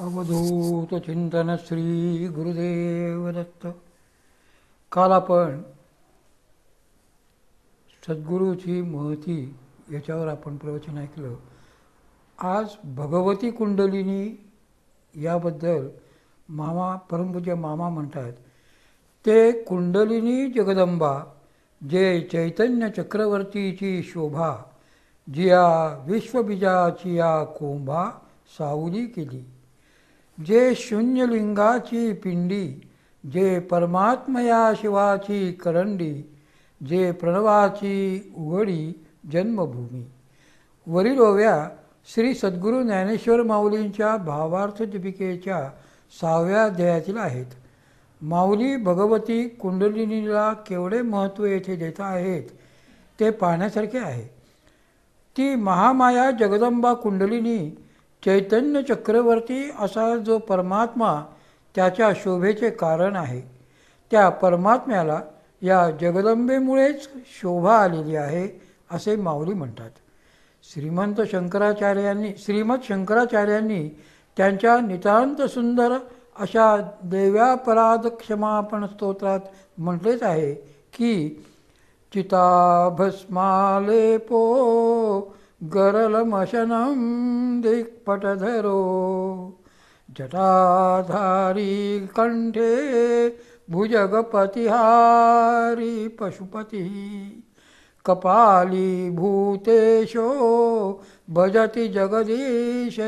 अवधूत चिंतन श्री गुरुदेव दत्त. काल आपण सद्गुरूची महती याच्यावर आपण प्रवचन ऐकलं. आज भगवती कुंडलिनी याबद्दल परमपूज्य मामा म्हणतात ते कुंडलिनी जगदंबा जे चैतन्य चक्रवर्तीची शोभा जिया विश्वबीजाची या कोंभा सावली केली. जे शून्यलिंगाची पिंडी जे परमात्मया शिवाची करंडी जे प्रणवाची उघडी जन्मभूमी. वरील ओव्या श्री सद्गुरू ज्ञानेश्वर माऊलींच्या भावार्थ दीपिकेच्या 6व्या अध्यायातील आहेत. माऊली भगवती कुंडलिनीला केवढे महत्त्व येथे देत आहेत ते पाहण्यासारखे आहे. ती महामाया जगदंबा कुंडलिनी चैतन्य चक्रवर्ती असा जो परमात्मा त्याच्या शोभेचे कारण आहे, त्या परमात्म्याला या जगदंबेमुळेच शोभा आलेली आहे असे माऊली म्हणतात. श्रीमद शंकराचार्यांनी त्यांच्या नितांत सुंदर अशा देव्यापराध क्षमापण स्तोत्रात म्हटलेच आहे की चिताभस्मालेपो गरलमशनं दिक्पटधरो जटाधारी कंठे भुजगपतिहारी पशुपति कपाली भूतेशो भजति जगदीशैकपदवीं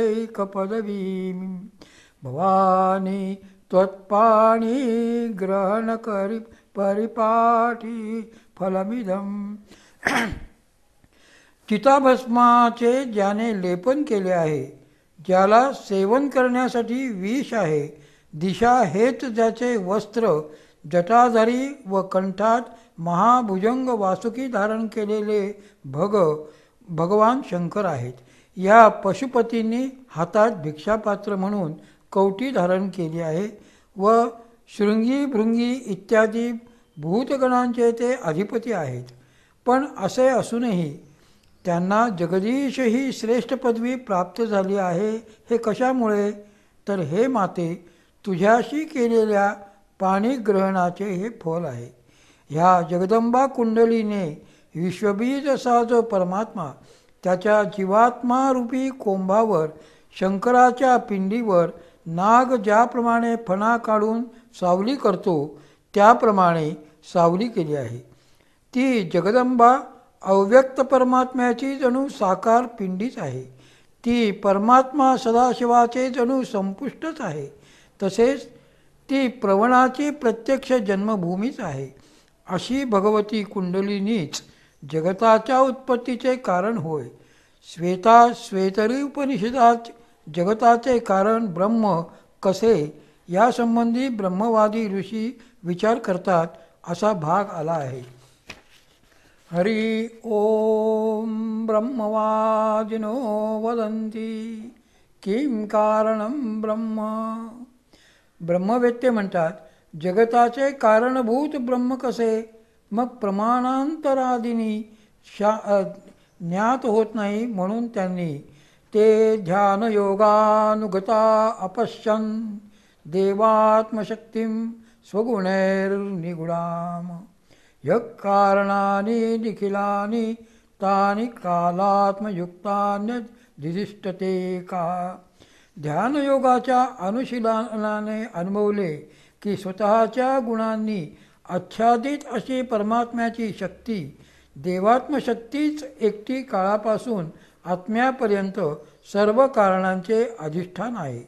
भवानी त्वत्पाणि ग्रहण करि परिपाठी फलमिदं. चिताभस्माचे ज्याने लेपन केले आहे, ज्याला सेवन करण्यासाठी विष आहे, दिशा हेच ज्याचे वस्त्र, जटाधारी व कंठात महाभुजंग वासुकी धारण केलेले भगवान शंकर आहेत. या पशुपतींनी हातात भिक्षापात्र म्हणून कवटी धारण केली आहे व शृंगी भृंगी इत्यादी भूतगणांचे ते अधिपती आहेत. पण असे असूनही त्यांना जगदीश ही श्रेष्ठ पदवी प्राप्त झाली आहे. हे कशामुळे? तर हे माते, तुझ्याशी केलेल्या पाणीग्रहणाचे हे फल आहे. ह्या जगदंबा कुंडलीने विश्वबीज असा जो परमात्मा त्याच्या जीवात्मारूपी कोंभावर, शंकराच्या पिंडीवर नाग ज्याप्रमाणे फणा काढून सावली करतो त्याप्रमाणे सावली केली आहे. ती जगदंबा अव्यक्त परमात्म्याची जणू साकार पिंडीच आहे. ती परमात्मा सदाशिवाचे जणू संपुष्टच आहे. तसेच ती प्रवणाची प्रत्यक्ष जन्मभूमीच आहे. अशी भगवती कुंडलिनीच जगताच्या उत्पत्तीचे कारण होय. श्वेतरी उपनिषदात जगताचे कारण ब्रह्म कसे यासंबंधी ब्रह्मवादी ऋषी विचार करतात असा भाग आला आहे. हरि ओम ब्रह्मवादिनो वदन्ति किं कारणं ब्रह्म. ब्रह्मवेत्ते म्हणतात जगताचे कारणभूत ब्रह्म कसे, मग प्रमाणांतरादिनी ज्ञात होत नाही म्हणून त्यांनी ते ध्यानयोगानुगता अपश्यन् देवात्मशक्तिं स्वगुणैर्निगुणाम् यः कारणानि निखिलानि तानि कालात्मयुक्तान्यधिष्ठते का. ध्यानयोगाच्या अनुशीलनाने अनुभवले की स्वतःच्या गुणांनी आच्छादित अशी परमात्म्याची शक्ती, देवात्मशक्तीच एकटी काळापासून आत्म्यापर्यंत सर्व कारणांचे अधिष्ठान आहे.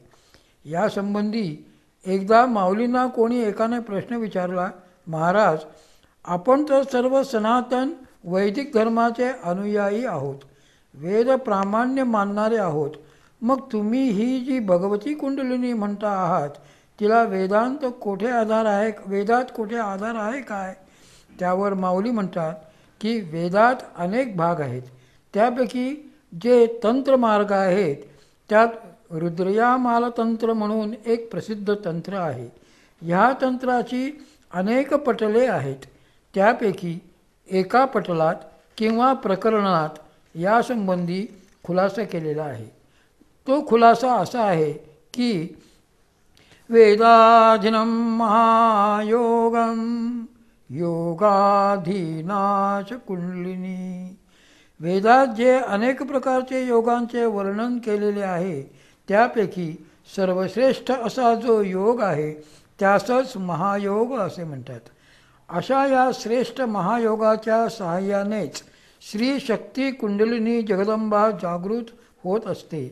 यासंबंधी एकदा माऊलींना कोणी एकाने प्रश्न विचारला, महाराज, आपण तर सर्व सनातन वैदिक धर्माचे अनुयायी आहोत, वेद प्रामाण्य मानणारे आहोत, मग तुम्ही ही जी भगवती कुंडलिनी म्हणता आहात तिला वेदात कोठे आधार आहे काय? त्यावर माऊली म्हणतात की वेदात अनेक भाग आहेत. त्यापैकी जे तंत्रमार्ग आहेत त्यात रुद्रयामाल तंत्र म्हणून एक प्रसिद्ध तंत्र आहे. ह्या तंत्राची अनेक पटले आहेत. त्यापैकी एका पटलात किंवा प्रकरणात यासंबंधी खुलासा केलेला आहे. तो खुलासा असा आहे की वेदाधीनं महायोगं योगाधीनाच कुंडलिनी. वेदात जे अनेक प्रकारचे योगांचे वर्णन केलेले आहे त्यापैकी सर्वश्रेष्ठ असा जो योग आहे त्यासच महायोग असे म्हणतात. अशा या श्रेष्ठ महायोगाच्या सहाय्यानेच श्री शक्ती कुंडलिनी जगदंबा जागृत होत असते.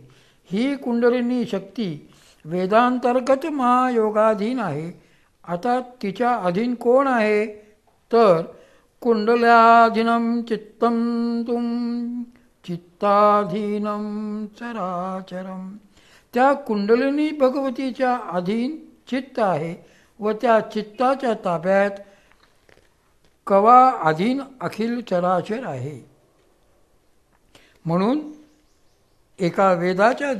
ही कुंडलिनी शक्ती वेदांतर्गत महायोगाधीन आहे. आता तिच्या अधीन कोण आहे तर कुंडल्याधीनं चित्तं तुम चित्ताधीनं चराचरम. त्या कुंडलिनी भगवतीच्या अधीन चित्त आहे व त्या चित्ताच्या ताब्यात कवा अधीन अखिल चराचर आहे. म्हणून एका वेदाच्या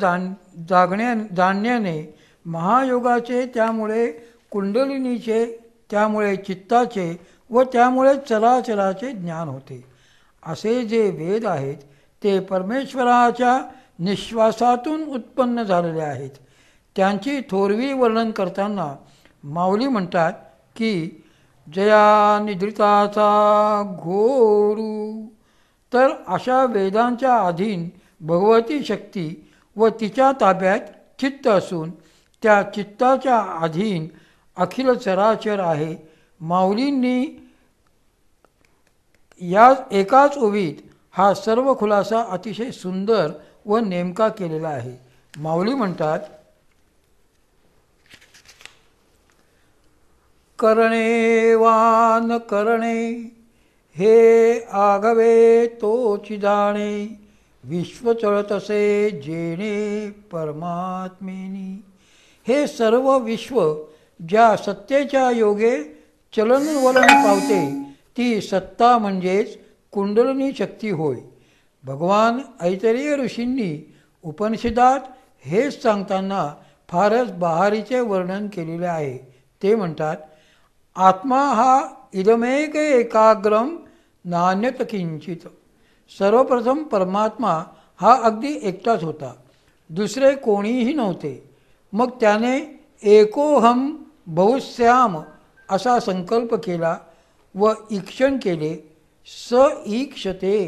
जाणण्याने महायोगाचे, त्यामुळे कुंडलिनीचे, त्यामुळे चित्ताचे व त्यामुळे चराचराचे ज्ञान होते. असे जे वेद आहेत ते परमेश्वराच्या निश्वासातून उत्पन्न झालेले आहेत. त्यांची थोरवी वर्णन करताना माऊली म्हणतात की जया निद्रिताचा घोरू. तर अशा वेदांच्या अधीन भगवती शक्ती व तिच्या ताब्यात चित्त असून त्या चित्ताच्या अधीन अखिल चराचर आहे. माऊलींनी या एकाच ओवीत हा सर्व खुलासा अतिशय सुंदर व नेमका केलेला आहे. माऊली म्हणतात करणे वा न करणे हे आगवे तोची जाणे. विश्व चळतसे जेणे परमात्मेनी. हे सर्व विश्व ज्या सत्तेच्या योगे चलनवलन पावते ती सत्ता म्हणजेच कुंडलिनी शक्ती होय. भगवान ऐतरेय ऋषींनी उपनिषदात हेच सांगताना फारच बहारीचे वर्णन केलेले आहे. ते म्हणतात आत्मा हा इदमेक एकाग्रम नान्यत किंचित. सर्वप्रथम परमात्मा हा अगदी एकटाच होता, दुसरे कोणीही नव्हते. मग त्याने एकोहम बहुश्याम असा संकल्प केला व ईक्षण केले. स ईक्षते,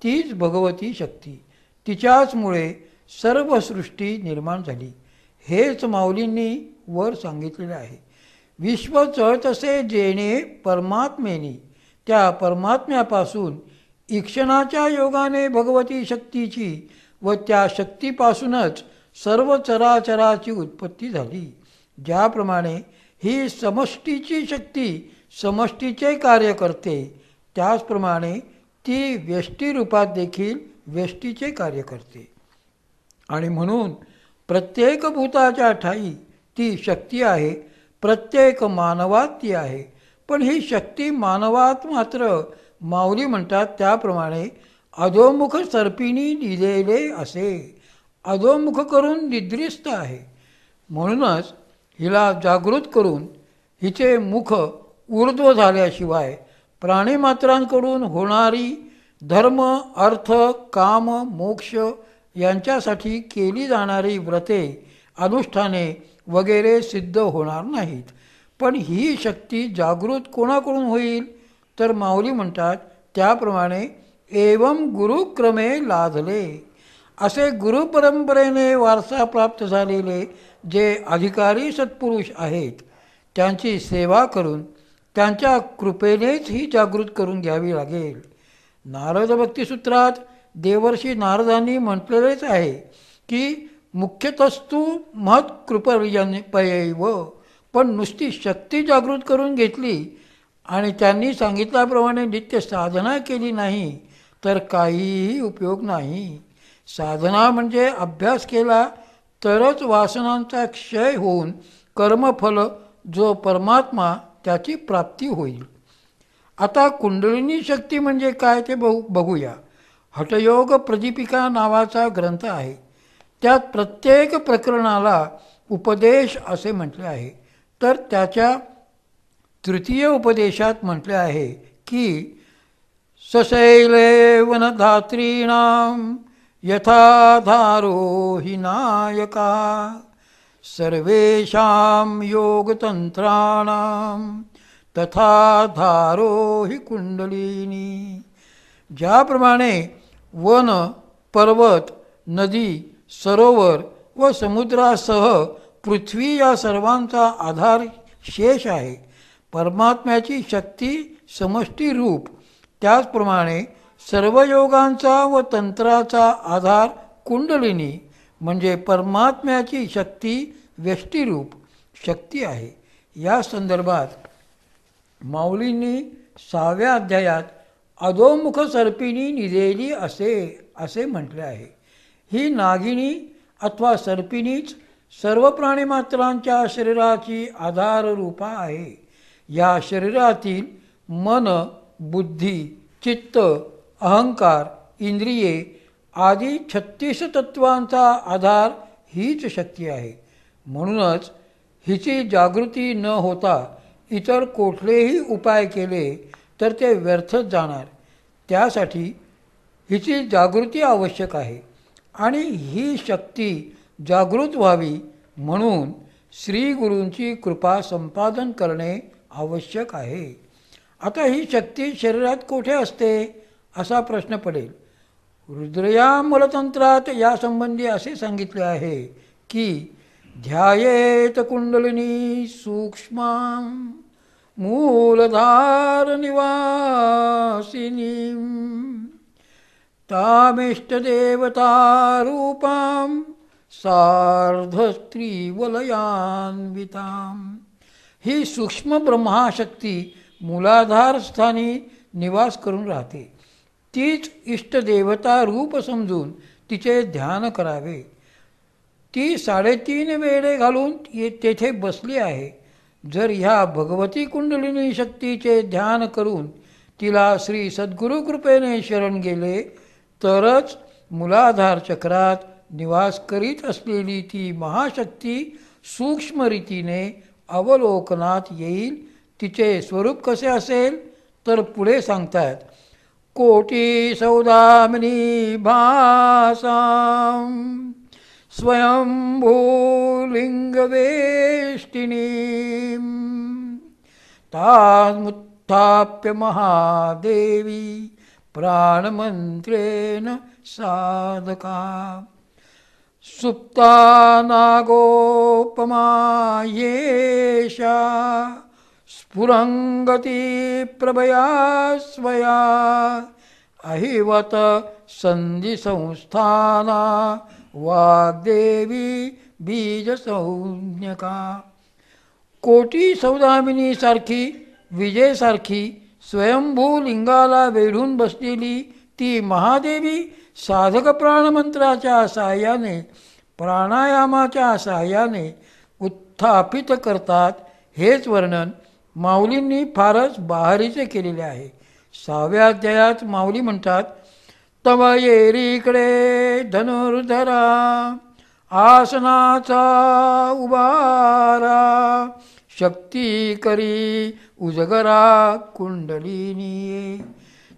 तीच भगवती शक्ती. तिच्याचमुळे सर्व सृष्टी निर्माण झाली. हेच माऊलींनी वर सांगितलेले आहे. विश्व चळतसे जेणे परमात्मेनी. त्या परमात्म्यापासून ईक्षणाच्या योगाने भगवती शक्तीची व त्या शक्तीपासूनच सर्व चराचराची उत्पत्ती झाली. ज्याप्रमाणे ही समष्टीची शक्ती समष्टीचे कार्य करते त्याचप्रमाणे ती व्यष्टी रूपात देखील व्यष्टीचे कार्य करते. आणि म्हणून प्रत्येक भूताच्या ठाई ती शक्ती आहे. प्रत्येक मानवात ती आहे. पण ही शक्ती मानवात मात्र माऊली म्हणतात त्याप्रमाणे अधोमुख सर्पिणी दिलेले असे. अधोमुख करून निद्रिस्त आहे. म्हणूनच हिला जागृत करून हिचे मुख ऊर्ध्व झाल्याशिवाय प्राणीमात्रांकडून होणारी धर्म, अर्थ, काम, मोक्ष यांच्यासाठी केली जाणारी व्रते, अनुष्ठाने वगैरे सिद्ध होणार नाहीत. पण ही शक्ती जागृत कोणाकडून होईल तर माऊली म्हणतात त्याप्रमाणे एवं गुरुक्रमे लाधले. असे गुरुपरंपरेने वारसा प्राप्त झालेले जे अधिकारी सत्पुरुष आहेत त्यांची सेवा करून त्यांच्या कृपेनेच ही जागृत करून घ्यावी लागेल. नारद भक्तिसूत्रात देवर्षी नारदांनी म्हटलेलेच आहे की मुख्यतस्तु महत्कृपयैव. पण नुसती शक्ती जागृत करून घेतली आणि त्यांनी सांगितल्याप्रमाणे नित्य साधना केली नाही तर काहीही उपयोग नाही. साधना म्हणजे अभ्यास केला तरच वासनांचा क्षय होऊन कर्मफल जो परमात्मा त्याची प्राप्ती होईल. आता कुंडलिनी शक्ती म्हणजे काय ते बघूया. हठयोग प्रदीपिका नावाचा ग्रंथ आहे. त्यात प्रत्येक प्रकरणाला उपदेश असे म्हटले आहे. तर त्याच्या तृतीय उपदेशात म्हटले आहे की सशैले वनधात्रीणां यथाधारो हि नायका. सर्वेषां योगतंत्राणां तथा धारो हि कुंडलिनी. ज्याप्रमाणे वन, पर्वत, नदी, सरोवर व समुद्रासह पृथ्वी या सर्वांचा आधार शेष आहे, परमात्म्याची शक्ती समष्टी रूप, त्याचप्रमाणे सर्व योगांचा व तंत्राचा आधार कुंडलिनी म्हणजे परमात्म्याची शक्ती व्यष्टीरूप शक्ती आहे. या संदर्भात माऊलींनी 6व्या अध्यायात अधोमुख सर्पिणी निदेली असे म्हटले आहे. ही नागिनी अथवा सर्पिणीच सर्व प्राणीमात्रांच्या शरीराची आधाररूपा आहे. या शरीरातील मन, बुद्धी, चित्त, अहंकार, इंद्रिये आदी 36 तत्वांचा आधार हीच शक्ती आहे. म्हणूनच हिची जागृती न होता इतर कुठलेही उपाय केले तर ते व्यर्थच जाणार. त्यासाठी हिची जागृती आवश्यक आहे आणि ही शक्ती जागृत व्हावी म्हणून श्री गुरूंची कृपा संपादन करणे आवश्यक आहे. आता ही शक्ती शरीरात कुठे असते असा प्रश्न पडेल. रुद्रया मूलतंत्रात यासंबंधी असे सांगितले आहे की ध्यायेत कुंडलिनी सूक्ष्मां मूलधार निवासिनीं तामिष्टदेवतारूपां सार्धस्त्रीवलयान्वितां. ही सूक्ष्म ब्रह्माशक्ती मूलाधार स्थानी निवास करून राहते. तीच इष्टदेवता रूप समजून तिचे ध्यान करावे. ती 3.5 वेढे घालून तेथे बसली आहे. जर ह्या भगवती कुंडलिनी शक्तीचे ध्यान करून तिला श्री सद्गुरु कृपेने शरण गेले तरच मूलाधार चक्रात निवास करीत असलेली ती महाशक्ती सूक्ष्म रीतीने अवलोकनात येईल. तिचे स्वरूप कसे असेल तर पुढे सांगतात. कोटी सौदामिनी भासां स्वयंभूलिंगवेष्टिनीं तामुत्थाप्य महादेवी प्राणमंत्रेण साधका सुप्ता नागोपमा येषा स्फुरंगती प्रभया स्वया अहिवत संधि संस्थाना वाग्देवी बीज संज्ञका. कोटी सौदामिनी सारखी विजेसारखी स्वयंभू लिंगाला वेढून बसलेली ती महादेवी साधक प्राणमंत्राच्या साहाय्याने प्राणायामाच्या साहाय्याने उत्थापित करतात. हेच वर्णन माऊलींनी फारच बहारीचे केलेले आहे. 6व्या अध्यायात माऊली म्हणतात. तव येरीकडे धनुर्धरा आसनाचा उभारा शक्ती करी उजगरा कुंडलिनी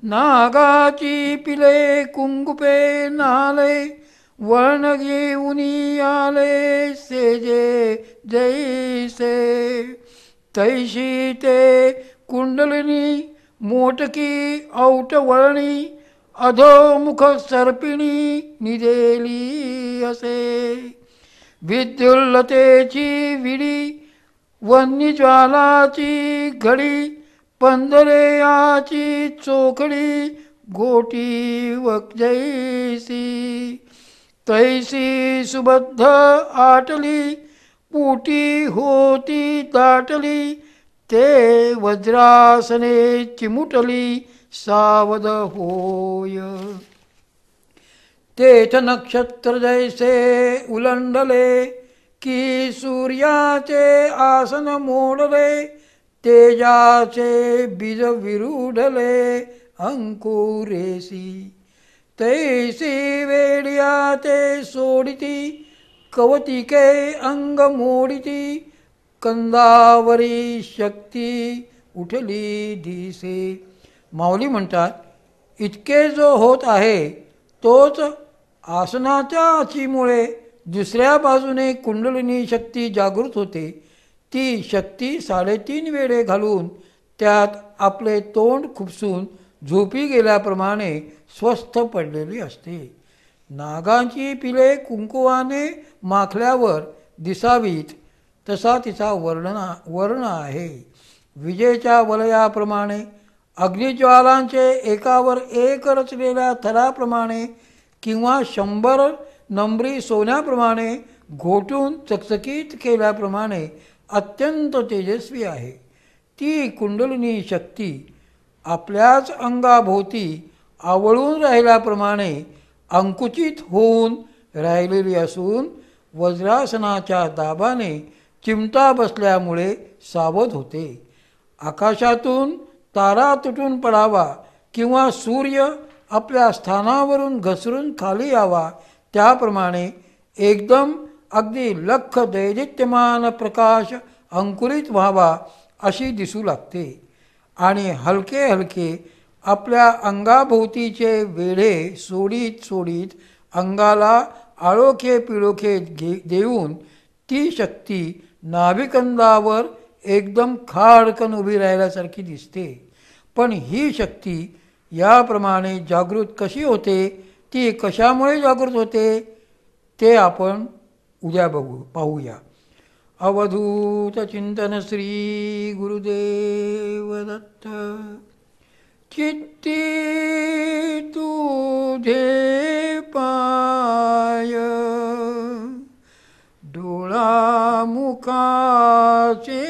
नागाची पिले कुंकुपे नाले वर्ण घेऊनी आले सेजे जैसे तैशी ते कुंडलिनी मोटकी औटवळणी अधोमुख सर्पिणी निदेली असे. विद्युल्लतेची विडी वन्यज्वालाची घडी पंधरेयाची चोखडी गोटी वक्जैसी तैसी सुबद्ध आटली पुटी होती दाटली ते वज्रासने चिमुटली सावध होय. तेथ नक्षत्र जैसे उलंडले की सूर्याचे आसन मोडले तेजाचे बीज विरूढले अंकुरेसी तैसी वेडिया ते सोडिती कवतिके अंग मोडिती कंदावरी शक्ती उठली दिसे. माऊली म्हणतात. इतके जो होत आहे तोच आसनाच्या आचीमुळे दुसऱ्या बाजूने कुंडलिनी शक्ती जागृत होते. ती शक्ती 3.5 वेढे घालून त्यात आपले तोंड खुपसून झोपी गेल्याप्रमाणे स्वस्थ पडलेली असते. नागांची पिले कुंकुवाने माखल्यावर दिसावीत तसा तिचा वर्ण आहे. विजेच्या वलयाप्रमाणे, अग्निज्वालांचे एकावर एक रचलेल्या थराप्रमाणे किंवा 100 नंबरी सोन्याप्रमाणे घोटून चकचकीत केल्याप्रमाणे अत्यंत तेजस्वी आहे. ती कुंडलिनी शक्ती आपल्याच अंगाभोवती आवळून राहिल्याप्रमाणे अंकुचित होऊन राहिलेली असून वज्रासनाच्या दाबाने चिमटा बसल्यामुळे सावध होते. आकाशातून तारा तुटून पडावा किंवा सूर्य आपल्या स्थानावरून घसरून खाली यावा त्याप्रमाणे एकदम अगदी लख दैदिप्यमान प्रकाश अंकुरित व्हावा अशी दिसू लागते आणि हलके हलके आपल्या अंगाभोवतीचे वेढे सोडीत सोडीत अंगाला आळोखे पिळोखे देऊन ती शक्ती नाभिकंदावर एकदम खाडकन उभी राहिल्यासारखी दिसते. पण ही शक्ती याप्रमाणे जागृत कशी होते, ती कशामुळे जागृत होते ते आपण उद्या पाहूया. अवधूत चिंतन श्री गुरुदेव दत्त. चित्ती तुझे पाय डोळा मुखाचे